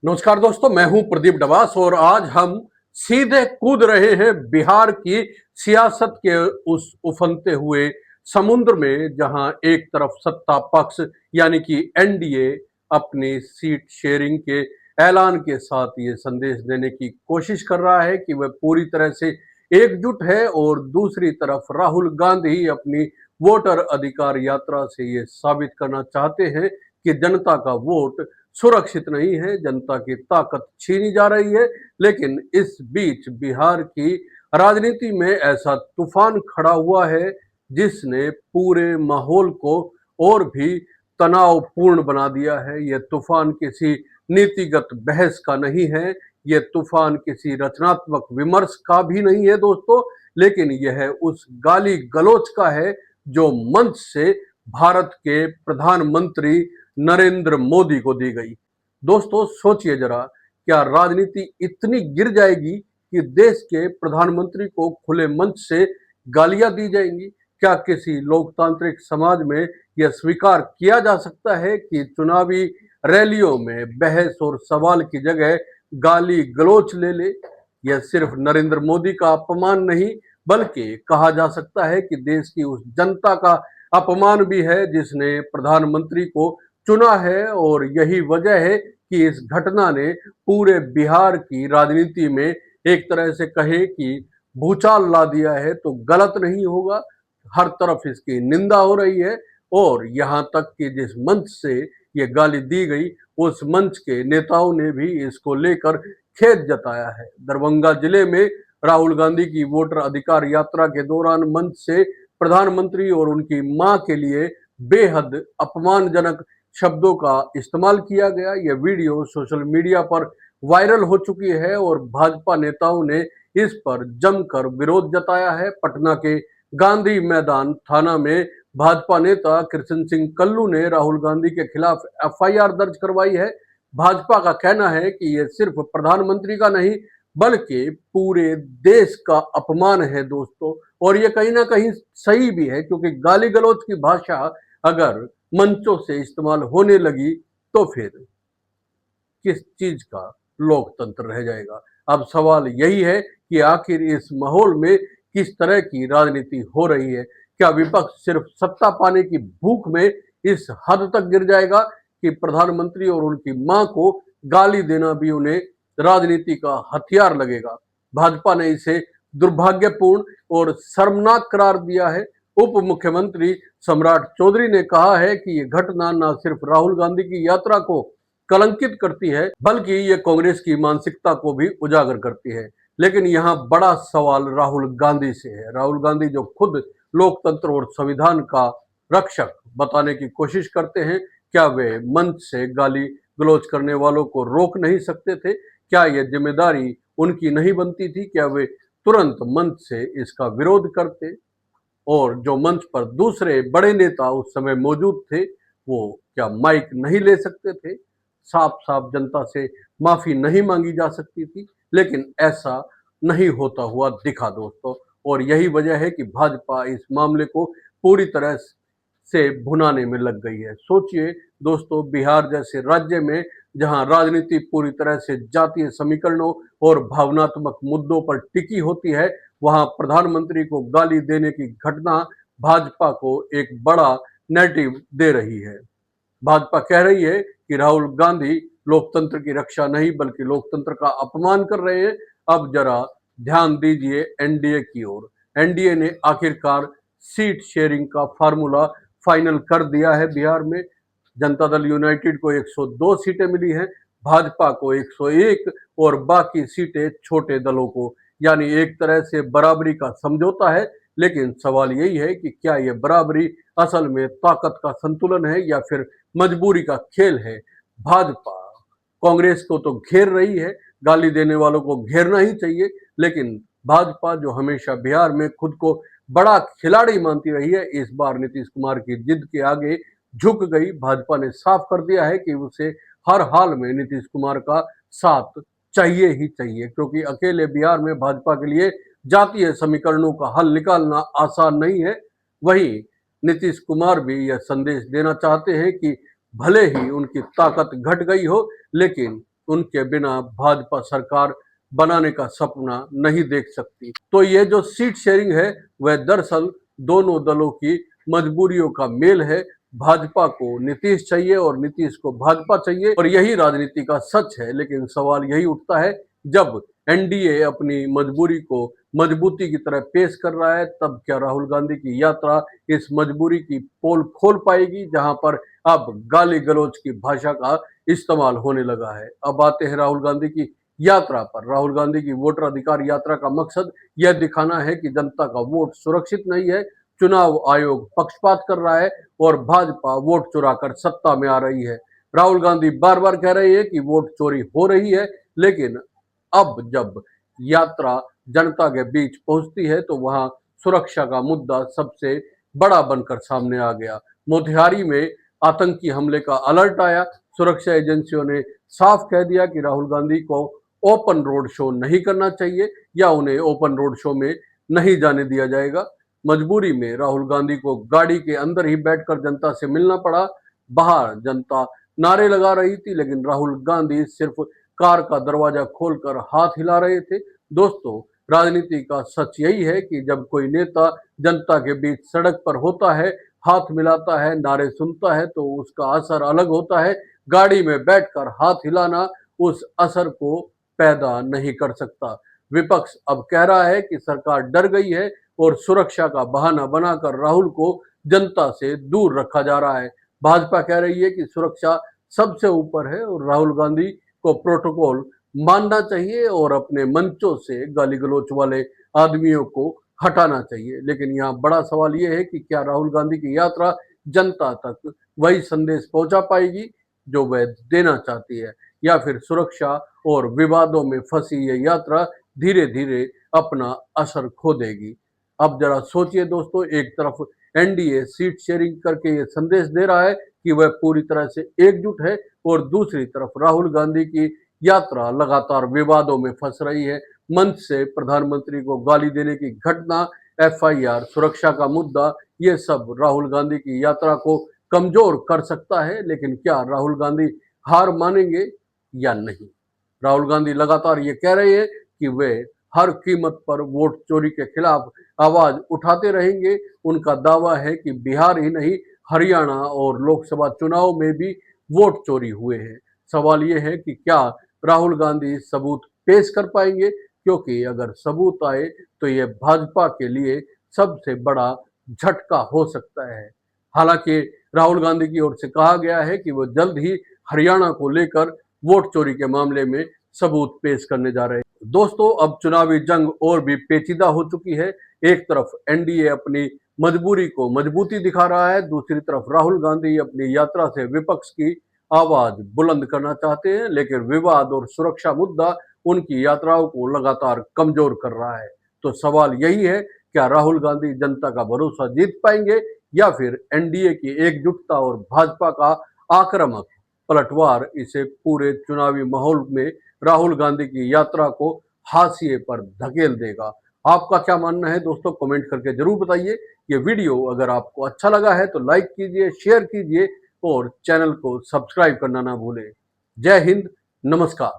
नमस्कार दोस्तों, मैं हूं प्रदीप डबास और आज हम सीधे कूद रहे हैं बिहार की सियासत के उस उफनते हुए समुद्र में, जहां एक तरफ सत्ता पक्ष यानी कि एनडीए अपनी सीट शेयरिंग के ऐलान के साथ ये संदेश देने की कोशिश कर रहा है कि वह पूरी तरह से एकजुट है, और दूसरी तरफ राहुल गांधी अपनी वोटर अधिकार यात्रा से ये साबित करना चाहते हैं कि जनता का वोट सुरक्षित नहीं है, जनता की ताकत छीनी जा रही है। लेकिन इस बीच बिहार की राजनीति में ऐसा तूफान खड़ा हुआ है जिसने पूरे माहौल को और भी तनावपूर्ण बना दिया है। यह तूफान किसी नीतिगत बहस का नहीं है, यह तूफान किसी रचनात्मक विमर्श का भी नहीं है दोस्तों, लेकिन यह उस गाली गलौज का है जो मंच से भारत के प्रधानमंत्री नरेंद्र मोदी को दी गई। दोस्तों सोचिए जरा, क्या राजनीति इतनी गिर जाएगी कि देश के प्रधानमंत्री को खुले मंच से गालियां दी जाएंगी? क्या किसी लोकतांत्रिक समाज में यह स्वीकार किया जा सकता है कि चुनावी रैलियों में बहस और सवाल की जगह गाली गलौच ले ले? यह सिर्फ नरेंद्र मोदी का अपमान नहीं, बल्कि कहा जा सकता है कि देश की उस जनता का अपमान भी है जिसने प्रधानमंत्री को चुना है। और यही वजह है कि इस घटना ने पूरे बिहार की राजनीति में एक तरह से कहे कि भूचाल ला दिया है तो गलत नहीं होगा। हर तरफ इसकी निंदा हो रही है, और यहाँ तक कि जिस मंच से ये गाली दी गई उस मंच के नेताओं ने भी इसको लेकर खेद जताया है। दरभंगा जिले में राहुल गांधी की वोटर अधिकार यात्रा के दौरान मंच से प्रधानमंत्री और उनकी मां के लिए बेहद अपमानजनक शब्दों का इस्तेमाल किया गया। यह वीडियो सोशल मीडिया पर वायरल हो चुकी है और भाजपा नेताओं ने इस पर जमकर विरोध जताया है। पटना के गांधी मैदान थाना में भाजपा नेता कृष्ण सिंह कल्लू ने राहुल गांधी के खिलाफ एफआईआर दर्ज करवाई है। भाजपा का कहना है कि यह सिर्फ प्रधानमंत्री का नहीं बल्कि पूरे देश का अपमान है दोस्तों। और ये कहीं ना कहीं सही भी है, क्योंकि गाली गलौज की भाषा अगर मंचों से इस्तेमाल होने लगी तो फिर किस चीज का लोकतंत्र रह जाएगा। अब सवाल यही है कि आखिर इस माहौल में किस तरह की राजनीति हो रही है। क्या विपक्ष सिर्फ सत्ता पाने की भूख में इस हद तक गिर जाएगा कि प्रधानमंत्री और उनकी मां को गाली देना भी उन्हें राजनीति का हथियार लगेगा? भाजपा ने इसे दुर्भाग्यपूर्ण और शर्मनाक करार दिया है। उप मुख्यमंत्री सम्राट चौधरी ने कहा है कि यह घटना न सिर्फ राहुल गांधी की यात्रा को कलंकित करती है बल्कि ये कांग्रेस की मानसिकता को भी उजागर करती है। लेकिन यहाँ बड़ा सवाल राहुल गांधी से है। राहुल गांधी जो खुद लोकतंत्र और संविधान का रक्षक बताने की कोशिश करते हैं, क्या वे मंच से गाली गलौज करने वालों को रोक नहीं सकते थे? क्या यह जिम्मेदारी उनकी नहीं बनती थी? क्या वे तुरंत मंच से इसका विरोध करते? और जो मंच पर दूसरे बड़े नेता उस समय मौजूद थे, वो क्या माइक नहीं ले सकते थे? साफ साफ जनता से माफी नहीं मांगी जा सकती थी? लेकिन ऐसा नहीं होता हुआ दिखा दोस्तों, और यही वजह है कि भाजपा इस मामले को पूरी तरह से भुनाने में लग गई है। सोचिए दोस्तों, बिहार जैसे राज्य में जहां राजनीति पूरी तरह से जातीय समीकरणों और भावनात्मक मुद्दों पर टिकी होती है, वहां प्रधानमंत्री को गाली देने की घटना भाजपा को एक बड़ा नैरेटिव दे रही है। भाजपा कह रही है कि राहुल गांधी लोकतंत्र की रक्षा नहीं बल्कि लोकतंत्र का अपमान कर रहे हैं। अब जरा ध्यान दीजिए एनडीए की ओर। एनडीए ने आखिरकार सीट शेयरिंग का फार्मूला फाइनल कर दिया है। बिहार में जनता दल यूनाइटेड को 102 सीटें मिली हैं, भाजपा को 101 और बाकी सीटें छोटे दलों को, यानी एक तरह से बराबरी का समझौता है। लेकिन सवाल यही है कि क्या यह बराबरी असल में ताकत का संतुलन है या फिर मजबूरी का खेल है? भाजपा कांग्रेस को तो घेर रही है, गाली देने वालों को घेरना ही चाहिए, लेकिन भाजपा जो हमेशा बिहार में खुद को बड़ा खिलाड़ी मानती रही है, इस बार नीतीश कुमार की जिद के आगे झुक गई। भाजपा ने साफ कर दिया है कि उसे हर हाल में नीतीश कुमार का साथ चाहिए ही चाहिए, क्योंकि अकेले बिहार में भाजपा के लिए जातीय समीकरणों का हल निकालना आसान नहीं है। वहीं नीतीश कुमार भी यह संदेश देना चाहते हैं कि भले ही उनकी ताकत घट गई हो, लेकिन उनके बिना भाजपा सरकार बनाने का सपना नहीं देख सकती। तो ये जो सीट शेयरिंग है वह दरअसल दोनों दलों की मजबूरियों का मेल है। भाजपा को नीतीश चाहिए और नीतीश को भाजपा चाहिए, और यही राजनीति का सच है। लेकिन सवाल यही उठता है, जब एनडीए अपनी मजबूरी को मजबूती की तरह पेश कर रहा है, तब क्या राहुल गांधी की यात्रा इस मजबूरी की पोल खोल पाएगी, जहां पर अब गाली गलौज की भाषा का इस्तेमाल होने लगा है। अब आते हैं राहुल गांधी की यात्रा पर। राहुल गांधी की वोटर अधिकार यात्रा का मकसद यह दिखाना है कि जनता का वोट सुरक्षित नहीं है, चुनाव आयोग पक्षपात कर रहा है और भाजपा वोट चुराकर सत्ता में आ रही है। राहुल गांधी बार बार कह रहे हैं कि वोट चोरी हो रही है, लेकिन अब जब यात्रा जनता के बीच पहुंचती है तो वहां सुरक्षा का मुद्दा सबसे बड़ा बनकर सामने आ गया। मोतिहारी में आतंकी हमले का अलर्ट आया। सुरक्षा एजेंसियों ने साफ कह दिया कि राहुल गांधी को ओपन रोड शो नहीं करना चाहिए या उन्हें ओपन रोड शो में नहीं जाने दिया जाएगा। मजबूरी में राहुल गांधी को गाड़ी के अंदर ही बैठकर जनता से मिलना पड़ा। बाहर जनता नारे लगा रही थी, लेकिन राहुल गांधी सिर्फ कार का दरवाजा खोलकर हाथ हिला रहे थे। दोस्तों, राजनीति का सच यही है कि जब कोई नेता जनता के बीच सड़क पर होता है, हाथ मिलाता है, नारे सुनता है, तो उसका असर अलग होता है। गाड़ी में बैठकर हाथ हिलाना उस असर को पैदा नहीं कर सकता। विपक्ष अब कह रहा है कि सरकार डर गई है और सुरक्षा का बहाना बनाकर राहुल को जनता से दूर रखा जा रहा है। भाजपा कह रही है कि सुरक्षा सबसे ऊपर है और राहुल गांधी को प्रोटोकॉल मानना चाहिए और अपने मंचों से गाली गलौच वाले आदमियों को हटाना चाहिए। लेकिन यहाँ बड़ा सवाल यह है कि क्या राहुल गांधी की यात्रा जनता तक वही संदेश पहुंचा पाएगी जो वह देना चाहती है, या फिर सुरक्षा और विवादों में फंसी ये यात्रा धीरे धीरे अपना असर खो देगी। अब जरा सोचिए दोस्तों, एक तरफ एनडीए सीट शेयरिंग करके ये संदेश दे रहा है कि वह पूरी तरह से एकजुट है, और दूसरी तरफ राहुल गांधी की यात्रा लगातार विवादों में फंस रही है। मंच से प्रधानमंत्री को गाली देने की घटना, एफआईआर, सुरक्षा का मुद्दा, ये सब राहुल गांधी की यात्रा को कमजोर कर सकता है। लेकिन क्या राहुल गांधी हार मानेंगे या नहीं? राहुल गांधी लगातार ये कह रहे हैं कि वे हर कीमत पर वोट चोरी के खिलाफ आवाज उठाते रहेंगे। उनका दावा है कि बिहार ही नहीं, हरियाणा और लोकसभा चुनाव में भी वोट चोरी हुए हैं। सवाल यह है कि क्या राहुल गांधी सबूत पेश कर पाएंगे, क्योंकि अगर सबूत आए तो यह भाजपा के लिए सबसे बड़ा झटका हो सकता है। हालांकि राहुल गांधी की ओर से कहा गया है कि वो जल्द ही हरियाणा को लेकर वोट चोरी के मामले में सबूत पेश करने जा रहे हैं। दोस्तों, अब चुनावी जंग और भी पेचीदा हो चुकी है। एक तरफ एनडीए अपनी मजबूरी को मजबूती दिखा रहा है, दूसरी तरफ राहुल गांधी अपनी यात्रा से विपक्ष की आवाज बुलंद करना चाहते हैं, लेकिन विवाद और सुरक्षा मुद्दा उनकी यात्राओं को लगातार कमजोर कर रहा है। तो सवाल यही है, क्या राहुल गांधी जनता का भरोसा जीत पाएंगे या फिर एनडीए की एकजुटता और भाजपा का आक्रामक पलटवार इसे पूरे चुनावी माहौल में राहुल गांधी की यात्रा को हाशिए पर धकेल देगा? आपका क्या मानना है दोस्तों? कमेंट करके जरूर बताइए। ये वीडियो अगर आपको अच्छा लगा है तो लाइक कीजिए, शेयर कीजिए और चैनल को सब्सक्राइब करना ना भूलें। जय हिंद, नमस्कार।